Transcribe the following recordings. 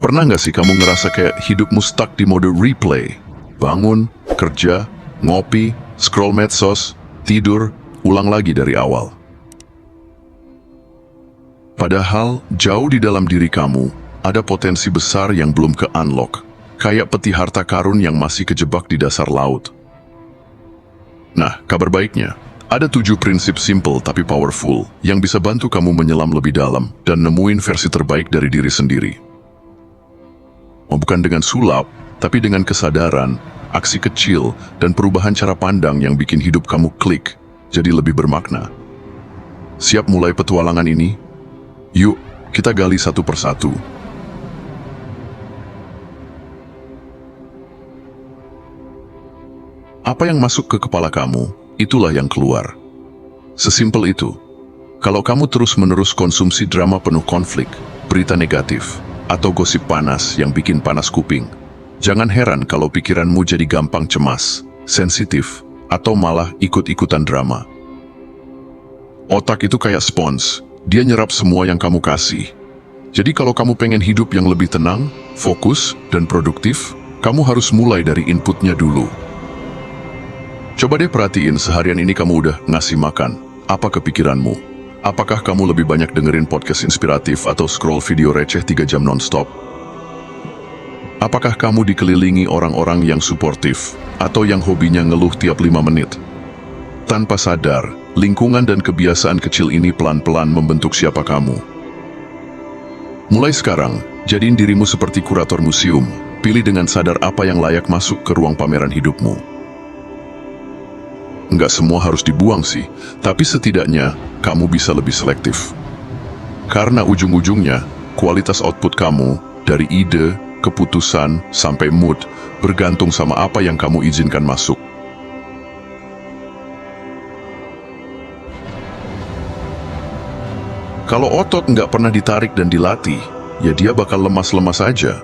Pernah nggak sih kamu ngerasa kayak hidupmu stuck di mode replay? Bangun, kerja, ngopi, scroll medsos, tidur, ulang lagi dari awal. Padahal, jauh di dalam diri kamu, ada potensi besar yang belum ke-unlock. Kayak peti harta karun yang masih kejebak di dasar laut. Nah, kabar baiknya, ada 7 prinsip simple tapi powerful yang bisa bantu kamu menyelam lebih dalam dan nemuin versi terbaik dari diri sendiri. Bukan dengan sulap, tapi dengan kesadaran, aksi kecil, dan perubahan cara pandang yang bikin hidup kamu klik, jadi lebih bermakna. Siap mulai petualangan ini? Yuk, kita gali satu persatu. Apa yang masuk ke kepala kamu, itulah yang keluar. Sesimpel itu. Kalau kamu terus-menerus konsumsi drama penuh konflik, berita negatif, atau gosip panas yang bikin panas kuping, jangan heran kalau pikiranmu jadi gampang cemas, sensitif, atau malah ikut-ikutan drama. Otak itu kayak spons, dia nyerap semua yang kamu kasih. Jadi kalau kamu pengen hidup yang lebih tenang, fokus, dan produktif, kamu harus mulai dari inputnya dulu. Coba deh perhatiin seharian ini kamu udah ngasih makan, apa kepikiranmu? Apakah kamu lebih banyak dengerin podcast inspiratif atau scroll video receh 3 jam non-stop? Apakah kamu dikelilingi orang-orang yang suportif atau yang hobinya ngeluh tiap 5 menit? Tanpa sadar, lingkungan dan kebiasaan kecil ini pelan-pelan membentuk siapa kamu. Mulai sekarang, jadiin dirimu seperti kurator museum. Pilih dengan sadar apa yang layak masuk ke ruang pameran hidupmu. Nggak semua harus dibuang sih, tapi setidaknya kamu bisa lebih selektif. Karena ujung-ujungnya, kualitas output kamu, dari ide, keputusan, sampai mood, bergantung sama apa yang kamu izinkan masuk. Kalau otot nggak pernah ditarik dan dilatih, ya dia bakal lemas-lemas aja.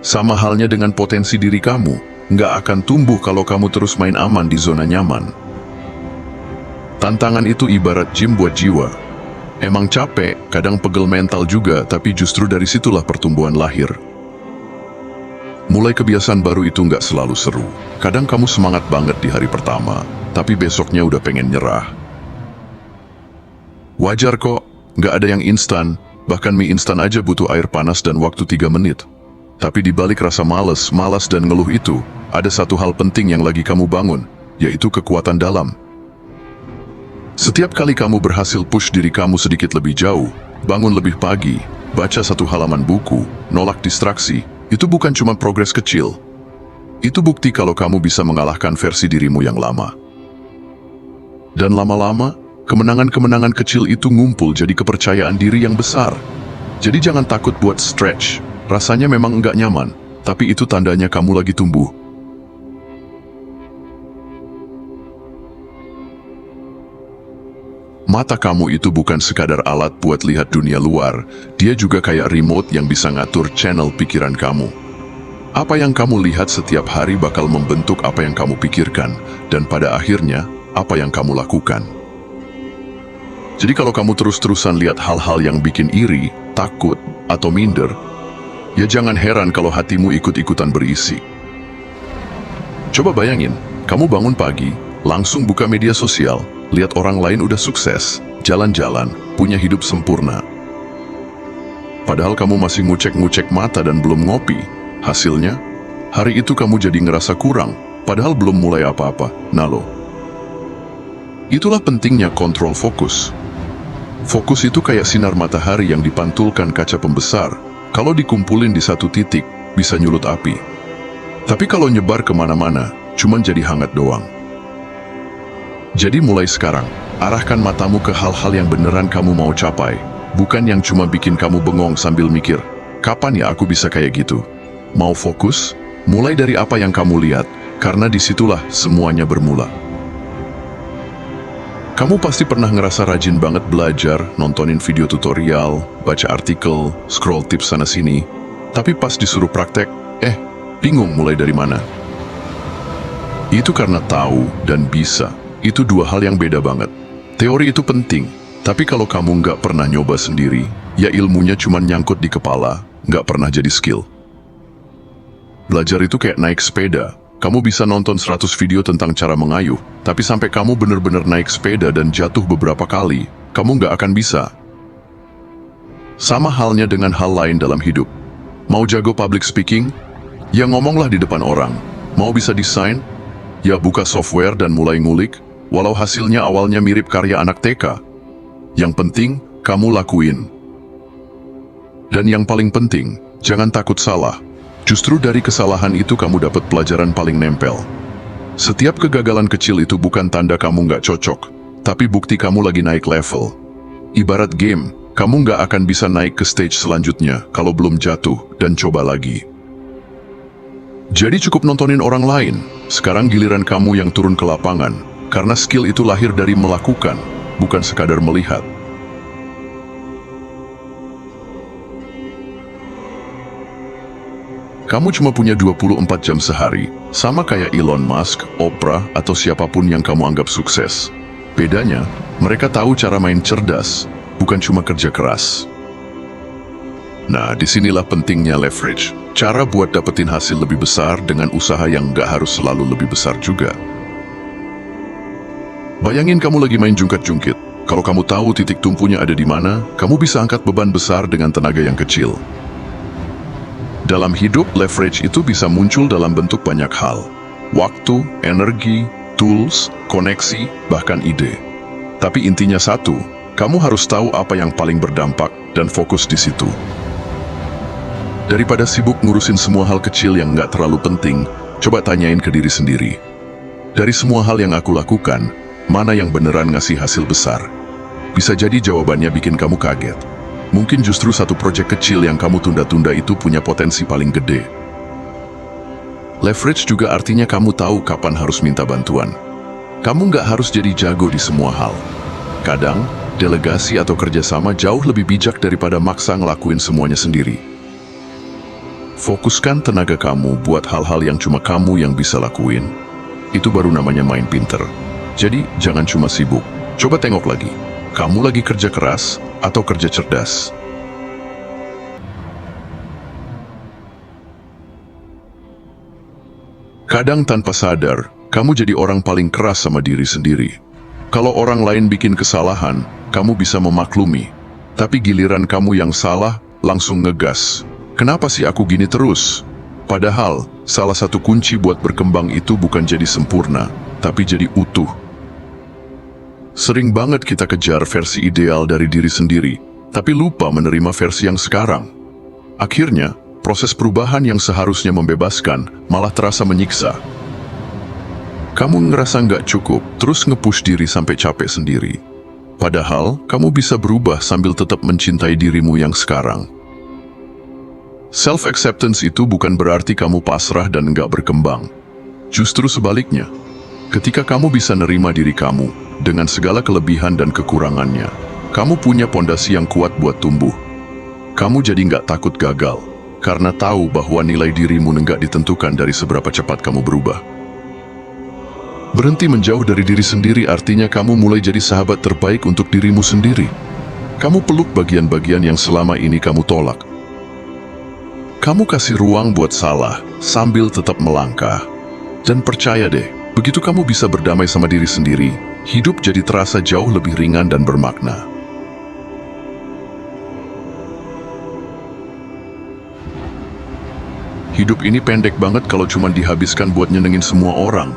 Sama halnya dengan potensi diri kamu, nggak akan tumbuh kalau kamu terus main aman di zona nyaman. Tantangan itu ibarat gym buat jiwa. Emang capek, kadang pegel mental juga, tapi justru dari situlah pertumbuhan lahir. Mulai kebiasaan baru itu nggak selalu seru. Kadang kamu semangat banget di hari pertama, tapi besoknya udah pengen nyerah. Wajar kok, nggak ada yang instan, bahkan mie instan aja butuh air panas dan waktu 3 menit. Tapi di balik rasa malas dan ngeluh itu, ada satu hal penting yang lagi kamu bangun, yaitu kekuatan dalam. Setiap kali kamu berhasil push diri kamu sedikit lebih jauh, bangun lebih pagi, baca 1 halaman buku, nolak distraksi, itu bukan cuma progres kecil. Itu bukti kalau kamu bisa mengalahkan versi dirimu yang lama. Dan lama-lama, kemenangan-kemenangan kecil itu ngumpul jadi kepercayaan diri yang besar. Jadi jangan takut buat stretch, rasanya memang enggak nyaman, tapi itu tandanya kamu lagi tumbuh. Mata kamu itu bukan sekadar alat buat lihat dunia luar, dia juga kayak remote yang bisa ngatur channel pikiran kamu. Apa yang kamu lihat setiap hari bakal membentuk apa yang kamu pikirkan, dan pada akhirnya, apa yang kamu lakukan. Jadi kalau kamu terus-terusan lihat hal-hal yang bikin iri, takut, atau minder, ya jangan heran kalau hatimu ikut-ikutan berisi. Coba bayangin, kamu bangun pagi, langsung buka media sosial, lihat orang lain udah sukses, jalan-jalan, punya hidup sempurna. Padahal kamu masih ngucek-ngucek mata dan belum ngopi. Hasilnya, hari itu kamu jadi ngerasa kurang, padahal belum mulai apa-apa. Nah lo. Itulah pentingnya kontrol fokus. Fokus itu kayak sinar matahari yang dipantulkan kaca pembesar. Kalau dikumpulin di satu titik, bisa nyulut api. Tapi kalau nyebar kemana-mana, cuman jadi hangat doang. Jadi mulai sekarang, arahkan matamu ke hal-hal yang beneran kamu mau capai, bukan yang cuma bikin kamu bengong sambil mikir, kapan ya aku bisa kayak gitu? Mau fokus? Mulai dari apa yang kamu lihat, karena disitulah semuanya bermula. Kamu pasti pernah ngerasa rajin banget belajar, nontonin video tutorial, baca artikel, scroll tips sana-sini, tapi pas disuruh praktek, bingung mulai dari mana. Itu karena tahu dan bisa. Itu 2 hal yang beda banget. Teori itu penting, tapi kalau kamu nggak pernah nyoba sendiri, ya ilmunya cuma nyangkut di kepala, nggak pernah jadi skill. Belajar itu kayak naik sepeda. Kamu bisa nonton 100 video tentang cara mengayuh, tapi sampai kamu benar-benar naik sepeda dan jatuh beberapa kali, kamu nggak akan bisa. Sama halnya dengan hal lain dalam hidup. Mau jago public speaking? Ya ngomonglah di depan orang. Mau bisa desain? Ya buka software dan mulai ngulik, walau hasilnya awalnya mirip karya anak TK. Yang penting, kamu lakuin. Dan yang paling penting, jangan takut salah. Justru dari kesalahan itu kamu dapat pelajaran paling nempel. Setiap kegagalan kecil itu bukan tanda kamu nggak cocok, tapi bukti kamu lagi naik level. Ibarat game, kamu nggak akan bisa naik ke stage selanjutnya kalau belum jatuh dan coba lagi. Jadi cukup nontonin orang lain, sekarang giliran kamu yang turun ke lapangan, karena skill itu lahir dari melakukan, bukan sekadar melihat. Kamu cuma punya 24 jam sehari, sama kayak Elon Musk, Oprah, atau siapapun yang kamu anggap sukses. Bedanya, mereka tahu cara main cerdas, bukan cuma kerja keras. Nah, disinilah pentingnya leverage. Cara buat dapetin hasil lebih besar dengan usaha yang nggak harus selalu lebih besar juga. Bayangin kamu lagi main jungkat-jungkit. Kalau kamu tahu titik tumpunya ada di mana, kamu bisa angkat beban besar dengan tenaga yang kecil. Dalam hidup, leverage itu bisa muncul dalam bentuk banyak hal. Waktu, energi, tools, koneksi, bahkan ide. Tapi intinya satu, kamu harus tahu apa yang paling berdampak dan fokus di situ. Daripada sibuk ngurusin semua hal kecil yang nggak terlalu penting, coba tanyain ke diri sendiri. Dari semua hal yang aku lakukan, mana yang beneran ngasih hasil besar? Bisa jadi jawabannya bikin kamu kaget. Mungkin justru satu proyek kecil yang kamu tunda-tunda itu punya potensi paling gede. Leverage juga artinya kamu tahu kapan harus minta bantuan. Kamu nggak harus jadi jago di semua hal. Kadang, delegasi atau kerjasama jauh lebih bijak daripada maksa ngelakuin semuanya sendiri. Fokuskan tenaga kamu buat hal-hal yang cuma kamu yang bisa lakuin. Itu baru namanya main pinter. Jadi, jangan cuma sibuk. Coba tengok lagi. Kamu lagi kerja keras atau kerja cerdas? Kadang tanpa sadar, kamu jadi orang paling keras sama diri sendiri. Kalau orang lain bikin kesalahan, kamu bisa memaklumi. Tapi giliran kamu yang salah, langsung ngegas. Kenapa sih aku gini terus? Padahal, salah satu kunci buat berkembang itu bukan jadi sempurna, tapi jadi utuh. Sering banget kita kejar versi ideal dari diri sendiri, tapi lupa menerima versi yang sekarang. Akhirnya, proses perubahan yang seharusnya membebaskan malah terasa menyiksa. Kamu ngerasa nggak cukup, terus nge-push diri sampai capek sendiri. Padahal, kamu bisa berubah sambil tetap mencintai dirimu yang sekarang. Self-acceptance itu bukan berarti kamu pasrah dan nggak berkembang. Justru sebaliknya, ketika kamu bisa nerima diri kamu, dengan segala kelebihan dan kekurangannya, kamu punya pondasi yang kuat buat tumbuh. Kamu jadi nggak takut gagal, karena tahu bahwa nilai dirimu nggak ditentukan dari seberapa cepat kamu berubah. Berhenti menjauh dari diri sendiri artinya kamu mulai jadi sahabat terbaik untuk dirimu sendiri. Kamu peluk bagian-bagian yang selama ini kamu tolak. Kamu kasih ruang buat salah, sambil tetap melangkah. Dan percaya deh, begitu kamu bisa berdamai sama diri sendiri, hidup jadi terasa jauh lebih ringan dan bermakna. Hidup ini pendek banget kalau cuma dihabiskan buat nyenengin semua orang.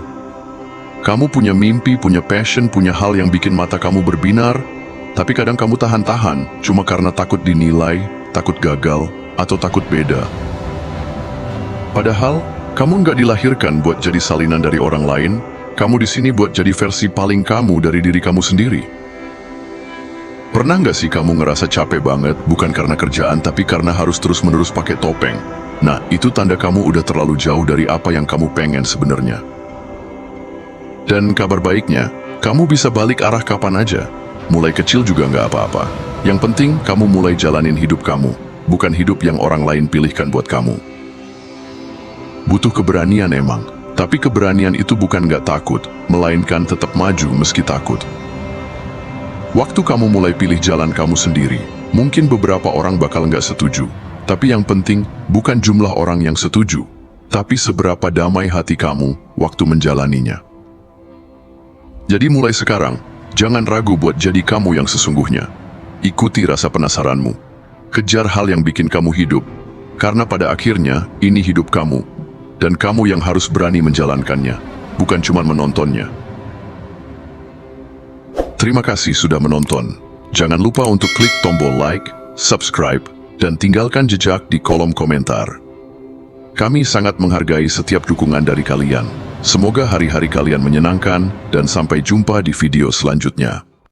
Kamu punya mimpi, punya passion, punya hal yang bikin mata kamu berbinar, tapi kadang kamu tahan-tahan cuma karena takut dinilai, takut gagal, atau takut beda. Padahal, kamu nggak dilahirkan buat jadi salinan dari orang lain. Kamu di sini buat jadi versi paling kamu dari diri kamu sendiri. Pernah nggak sih kamu ngerasa capek banget, bukan karena kerjaan, tapi karena harus terus-menerus pakai topeng? Nah, itu tanda kamu udah terlalu jauh dari apa yang kamu pengen sebenarnya. Dan kabar baiknya, kamu bisa balik arah kapan aja. Mulai kecil juga nggak apa-apa. Yang penting, kamu mulai jalanin hidup kamu, bukan hidup yang orang lain pilihkan buat kamu. Butuh keberanian emang. Tapi keberanian itu bukan nggak takut, melainkan tetap maju meski takut. Waktu kamu mulai pilih jalan kamu sendiri, mungkin beberapa orang bakal nggak setuju. Tapi yang penting, bukan jumlah orang yang setuju. tapi seberapa damai hati kamu waktu menjalaninya. Jadi mulai sekarang, jangan ragu buat jadi kamu yang sesungguhnya. Ikuti rasa penasaranmu. Kejar hal yang bikin kamu hidup, karena pada akhirnya ini hidup kamu, dan kamu yang harus berani menjalankannya, bukan cuma menontonnya. Terima kasih sudah menonton. Jangan lupa untuk klik tombol like, subscribe, dan tinggalkan jejak di kolom komentar. Kami sangat menghargai setiap dukungan dari kalian. Semoga hari-hari kalian menyenangkan, dan sampai jumpa di video selanjutnya.